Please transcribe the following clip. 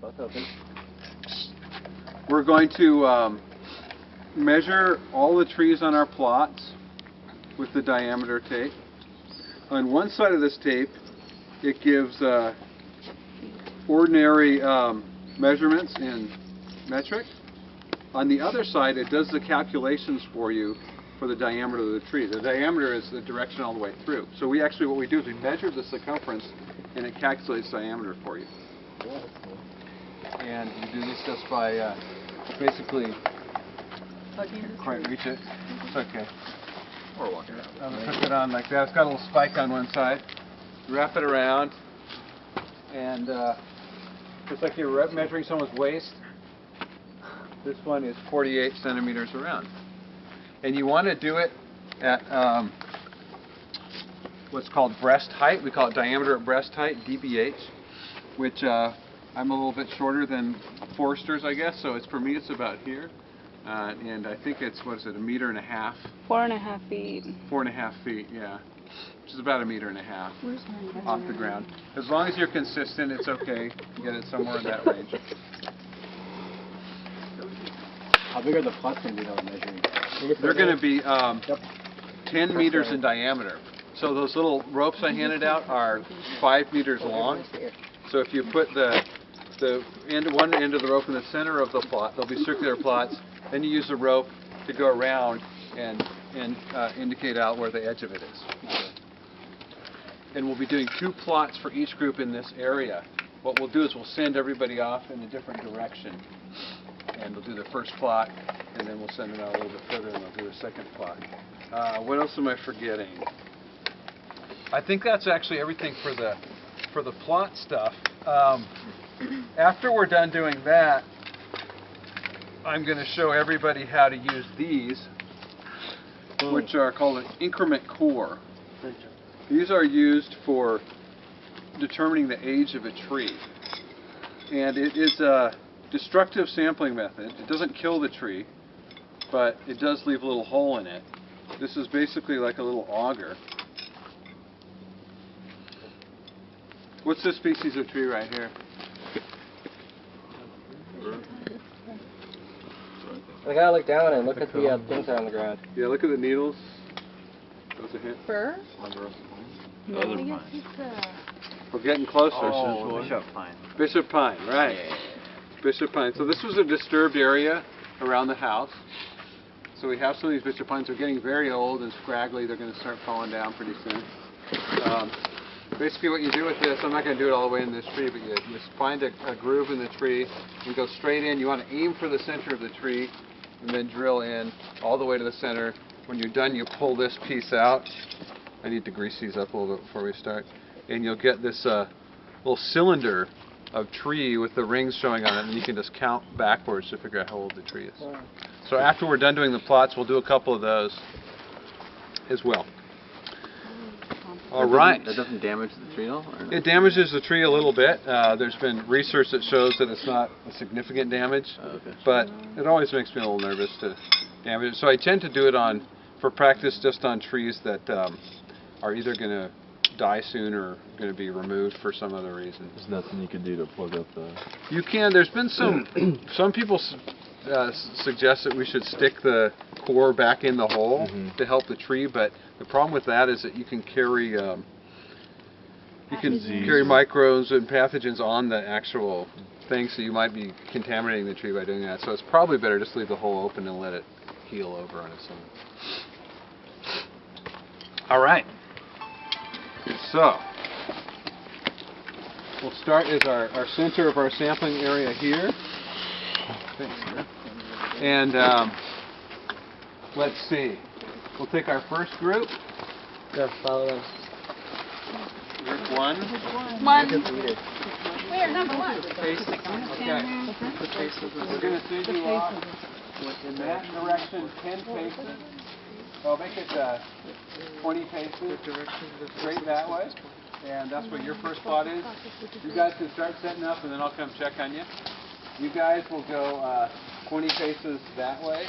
Both open. We're going to measure all the trees on our plots with the diameter tape. On one side of this tape, it gives ordinary measurements in metric. On the other side, it does the calculations for you for the diameter of the tree. The diameter is the direction all the way through. So we actually, what we do is we measure the circumference, and it calculates diameter for you. And you do this just by basically, can't quite reach it. It's okay. Or walking around. I'm going to put it on like that. It's got a little spike on one side. Wrap it around, and just like you're measuring someone's waist, this one is 48 centimeters around. And you want to do it at what's called breast height. We call it diameter at breast height, DBH, which I'm a little bit shorter than Forster's, I guess, so it's for me it's about here. And I think it's, what is it, 1.5 meters? 4.5 feet. 4.5 feet, yeah. Which is about 1.5 meters off the ground. As long as you're consistent, it's okay. You get it somewhere in that range. How big are the plots going to be that we're measuring? They're going to be 10 meters in diameter. So those little ropes I handed out are 5 meters long. So if you put one end of the rope in the center of the plot, there'll be circular plots. Then you use the rope to go around and indicate out where the edge of it is. And we'll be doing 2 plots for each group in this area. What we'll do is we'll send everybody off in a different direction. And we'll do the first plot, and then we'll send it out a little bit further, and we'll do the second plot. What else am I forgetting? I think that's actually everything for the plot stuff. After we're done doing that, I'm going to show everybody how to use these, which are called an increment core. These are used for determining the age of a tree. And it is a destructive sampling method. It doesn't kill the tree, but it does leave a little hole in it. This is basically like a little auger. What's this species of tree right here? I gotta look down and look at the things that are on the ground. Yeah, look at the needles. That was a hint. Fir? No, I guess it's We're getting closer. Oh, Bishop pine. Bishop pine, right. Yeah. Bishop pine. So this was a disturbed area around the house. So we have some of these bishop pines. They're getting very old and scraggly. They're going to start falling down pretty soon. Basically what you do with this, I'm not going to do it all the way in this tree, but you just find a groove in the tree. You go straight in. You want to aim for the center of the tree and then drill in all the way to the center. When you're done, you pull this piece out. I need to grease these up a little bit before we start. And you'll get this little cylinder of tree with the rings showing on it, and you can just count backwards to figure out how old the tree is. So after we're done doing the plots, we'll do a couple of those as well. All right. That doesn't damage the tree at all? Or no? It damages the tree a little bit. There's been research that shows that it's not a significant damage, but it always makes me a little nervous to damage it. So I tend to do it for practice just on trees that are either going to die soon or going to be removed for some other reason. There's nothing you can do to plug up the... You can. There's been some people suggest that we should stick the core back in the hole to help the tree, but the problem with that is that you can carry microbes and pathogens on the actual thing, so you might be contaminating the tree by doing that. So it's probably better just leave the hole open and let it heal over on its own. All right. So we'll start as our center of our sampling area here. Thanks, man. And let's see. We'll take our first group. Yeah, follow them. Group 1. We're number 1. Okay. We're going to send you off in that direction 10 paces. I'll make it 20 paces straight that way. And that's what your first plot is. You guys can start setting up, and then I'll come check on you. You guys will go 20 paces that way.